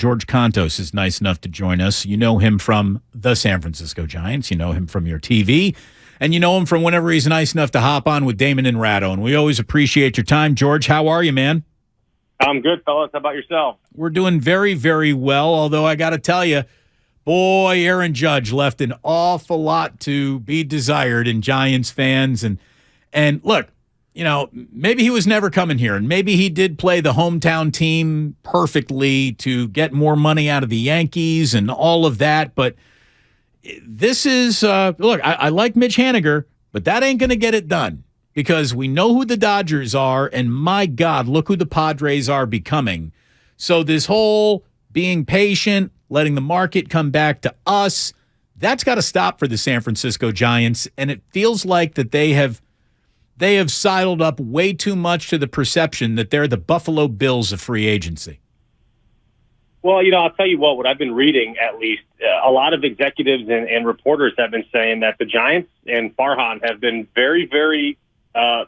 George Kontos is nice enough to join us. You know him from the San Francisco Giants. You know him from your TV. And you know him from whenever he's nice enough to hop on with Damon and Ratto. And we always appreciate your time. George, how are you, man? I'm good, fellas. How about yourself? We're doing very, very well, although I got to tell you, boy, Aaron Judge left an awful lot to be desired in Giants fans. And look, you know, maybe he was never coming here, and maybe he did play the hometown team perfectly to get more money out of the Yankees and all of that. But this is, look, I like Mitch Haniger, but that ain't going to get it done because we know who the Dodgers are, and my God, look who the Padres are becoming. So this whole being patient, letting the market come back to us, that's got to stop for the San Francisco Giants, and it feels like that they have sidled up way too much to the perception that they're the Buffalo Bills of free agency. Well, you know, I'll tell you what I've been reading, at least, a lot of executives and reporters have been saying that the Giants and Farhan have been very, very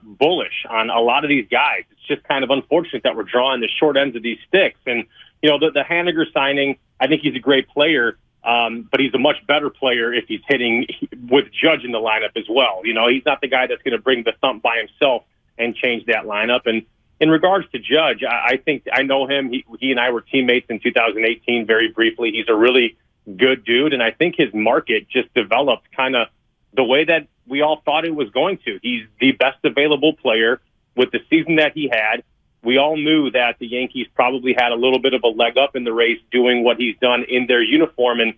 bullish on a lot of these guys. It's just kind of unfortunate that we're drawing the short ends of these sticks. And, you know, the Haniger signing, I think he's a great player, but he's a much better player if he's hitting with Judge in the lineup as well. You know, he's not the guy that's going to bring the thump by himself and change that lineup. And in regards to Judge, I think I know him. He and I were teammates in 2018 very briefly. He's a really good dude, and I think his market just developed kind of the way that we all thought it was going to. He's the best available player with the season that he had. We all knew that the Yankees probably had a little bit of a leg up in the race doing what he's done in their uniform, and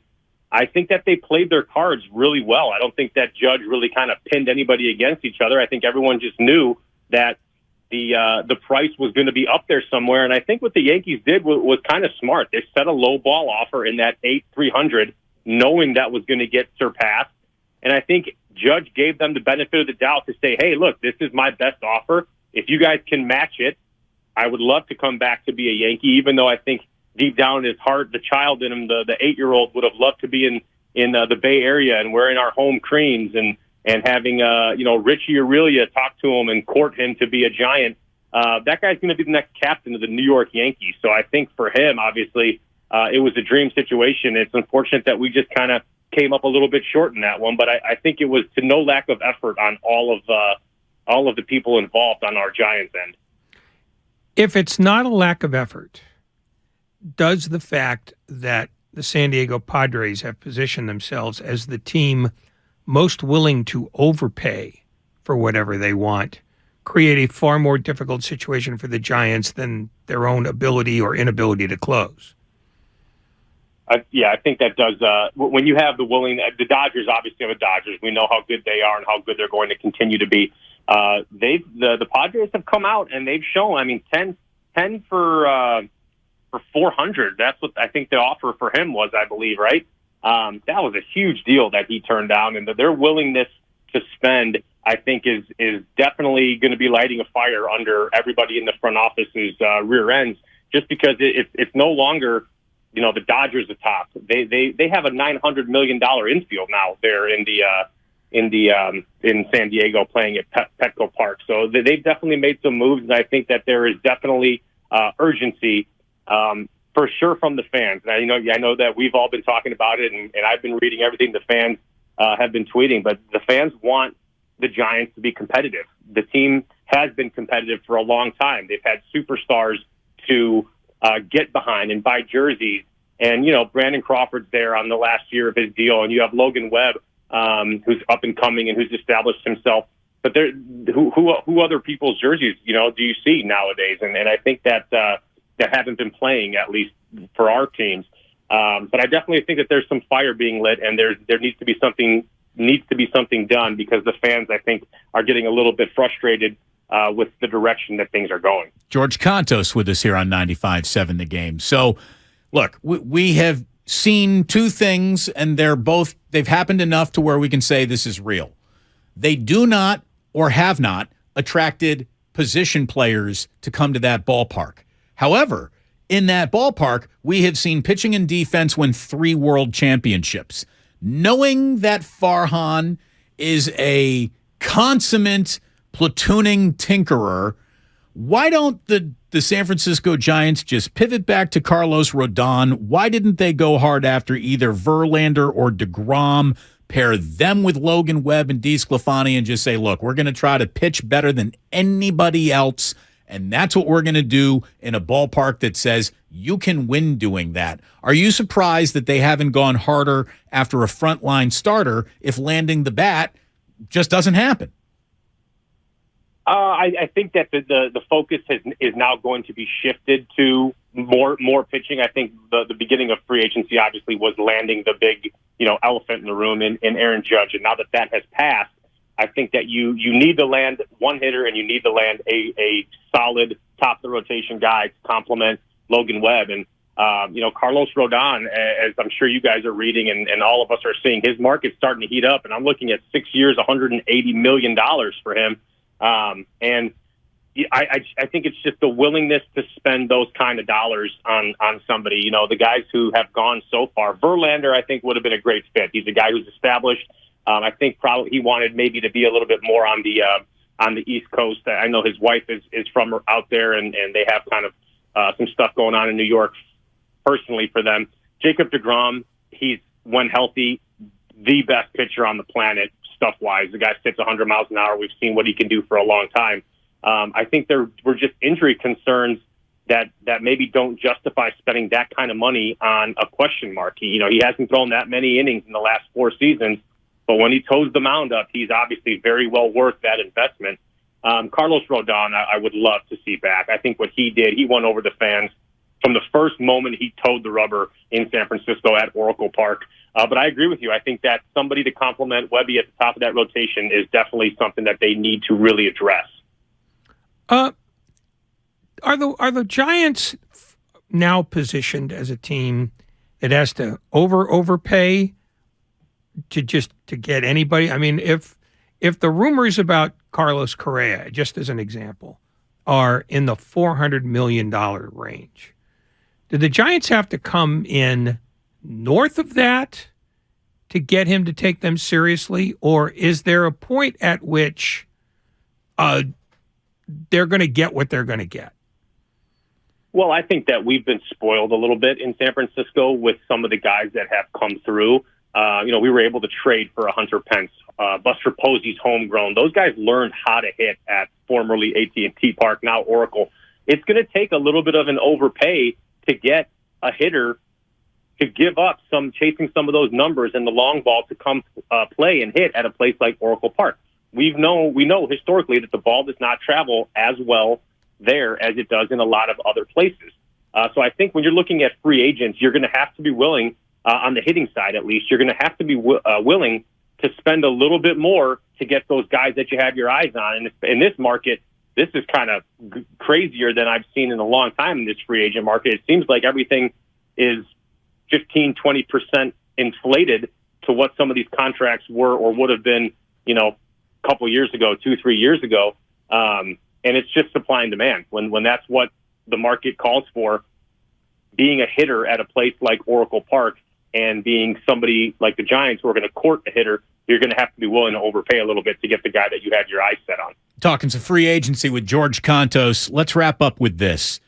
I think that they played their cards really well. I don't think that Judge really kind of pinned anybody against each other. I think everyone just knew that the price was going to be up there somewhere, and I think what the Yankees did was kind of smart. They set a low ball offer in that 8-300, knowing that was going to get surpassed, and I think Judge gave them the benefit of the doubt to say, hey, look, this is my best offer. If you guys can match it, I would love to come back to be a Yankee, even though I think deep down in his heart, the child in him, the 8-year-old, would have loved to be in the Bay Area and wearing our home creams and having, Richie Aurelia talk to him and court him to be a Giant. That guy's going to be the next captain of the New York Yankees. So I think for him, obviously, it was a dream situation. It's unfortunate that we just kind of came up a little bit short in that one, but I think it was to no lack of effort on all of the people involved on our Giants end. If it's not a lack of effort, does the fact that the San Diego Padres have positioned themselves as the team most willing to overpay for whatever they want create a far more difficult situation for the Giants than their own ability or inability to close? I think that does. When you have the Dodgers obviously are the Dodgers. We know how good they are and how good they're going to continue to be. The Padres have come out and they've shown. I mean, 10 for 400. That's what I think the offer for him was, I believe, right? That was a huge deal that he turned down, and their willingness to spend, I think, is definitely going to be lighting a fire under everybody in the front office's rear ends. Just because it's no longer, you know, the Dodgers atop. They have a $900 million infield now there in San Diego playing at Petco Park. So they've definitely made some moves, and I think that there is definitely urgency for sure from the fans. And I know that we've all been talking about it, and I've been reading everything the fans have been tweeting, but the fans want the Giants to be competitive. The team has been competitive for a long time. They've had superstars to get behind and buy jerseys. And, you know, Brandon Crawford's there on the last year of his deal, and you have Logan Webb, who's up and coming and who's established himself. But who other people's jerseys, you know, do you see nowadays? And I think that haven't been playing, at least for our teams. But I definitely think that there's some fire being lit, and there needs to be something done, because the fans, I think, are getting a little bit frustrated with the direction that things are going. George Kontos with us here on 95.7 The Game. So, look, we have seen two things, and they've happened enough to where we can say this is real. They do not or have not attracted position players to come to that ballpark. However, in that ballpark, we have seen pitching and defense win 3 world championships. Knowing that Farhan is a consummate platooning tinkerer, Why don't the San Francisco Giants just pivot back to Carlos Rodon? Why didn't they go hard after either Verlander or DeGrom, pair them with Logan Webb and DeSclafani and just say, look, we're going to try to pitch better than anybody else, and that's what we're going to do in a ballpark that says you can win doing that? Are you surprised that they haven't gone harder after a frontline starter if landing the bat just doesn't happen? I think that the focus is now going to be shifted to more pitching. I think the beginning of free agency obviously was landing the big elephant in the room in Aaron Judge, and now that has passed, I think that you need to land one hitter and you need to land a solid top of the rotation guy to complement Logan Webb. And Carlos Rodon, as I'm sure you guys are reading and all of us are seeing, his market's starting to heat up, and I'm looking at 6 years, $180 million for him. And I think it's just the willingness to spend those kind of dollars on somebody. The guys who have gone so far, Verlander, I think would have been a great fit. He's a guy who's established. I think probably he wanted maybe to be a little bit more on the East Coast. I know his wife is from out there, and they have kind of some stuff going on in New York personally for them. Jacob DeGrom, he's, when healthy, the best pitcher on the planet. Stuff-wise, the guy sits 100 miles an hour. We've seen what he can do for a long time. I think there were just injury concerns that maybe don't justify spending that kind of money on a question mark. He hasn't thrown that many innings in the last 4 seasons, but when he toes the mound up, he's obviously very well worth that investment. Carlos Rodon, I would love to see back. I think what he did, he won over the fans from the first moment he towed the rubber in San Francisco at Oracle Park. But I agree with you. I think that somebody to complement Webby at the top of that rotation is definitely something that they need to really address. Are the Giants now positioned as a team that has to overpay to get anybody? I mean, if the rumors about Carlos Correa, just as an example, are in the $400 million range, do the Giants have to come in north of that to get him to take them seriously? Or is there a point at which they're going to get what they're going to get? Well, I think that we've been spoiled a little bit in San Francisco with some of the guys that have come through. We were able to trade for a Hunter Pence, Buster Posey's homegrown. Those guys learned how to hit at formerly AT&T Park, now Oracle. It's going to take a little bit of an overpay to get a hitter to give up chasing some of those numbers and the long ball to come play and hit at a place like Oracle Park. We know historically that the ball does not travel as well there as it does in a lot of other places. So I think when you're looking at free agents, you're going to have to be willing, on the hitting side at least, you're going to have to be willing to spend a little bit more to get those guys that you have your eyes on. And in this market, this is kind of crazier than I've seen in a long time in this free agent market. It seems like everything is 15, 20% inflated to what some of these contracts were or would have been, a couple years ago, 2-3 years ago. And it's just supply and demand. When that's what the market calls for, being a hitter at a place like Oracle Park and being somebody like the Giants who are going to court a hitter, you're going to have to be willing to overpay a little bit to get the guy that you had your eyes set on. Talking some free agency with George Kontos. Let's wrap up with this.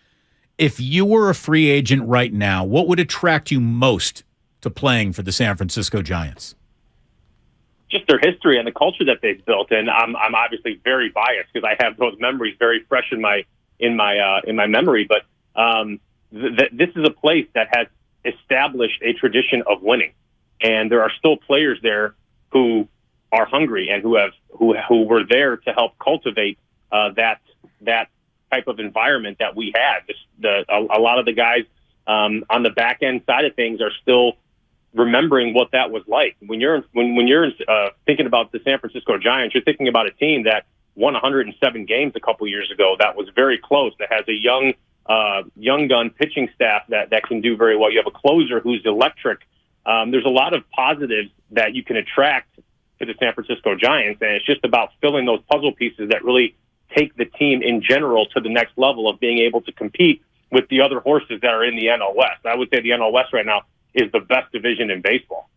If you were a free agent right now, what would attract you most to playing for the San Francisco Giants? Just their history and the culture that they've built, and I'm obviously very biased because I have those memories very fresh in my memory. But this is a place that has established a tradition of winning, and there are still players there who are hungry and who were there to help cultivate that type of environment that we had. A lot of the guys on the back end side of things are still remembering what that was like. When you're thinking about the San Francisco Giants, you're thinking about a team that won 107 games a couple years ago. That was very close. That has a young gun pitching staff that can do very well. You have a closer who's electric. There's a lot of positives that you can attract to the San Francisco Giants, and it's just about filling those puzzle pieces that really take the team in general to the next level of being able to compete with the other horses that are in the NL West. I would say the NL West right now is the best division in baseball.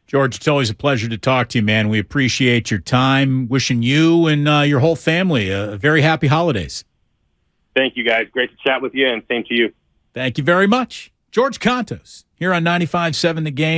George, it's always a pleasure to talk to you, man. We appreciate your time. Wishing you and your whole family a very happy holidays. Thank you, guys. Great to chat with you, and same to you. Thank you very much. George Kontos here on 95.7 The Game.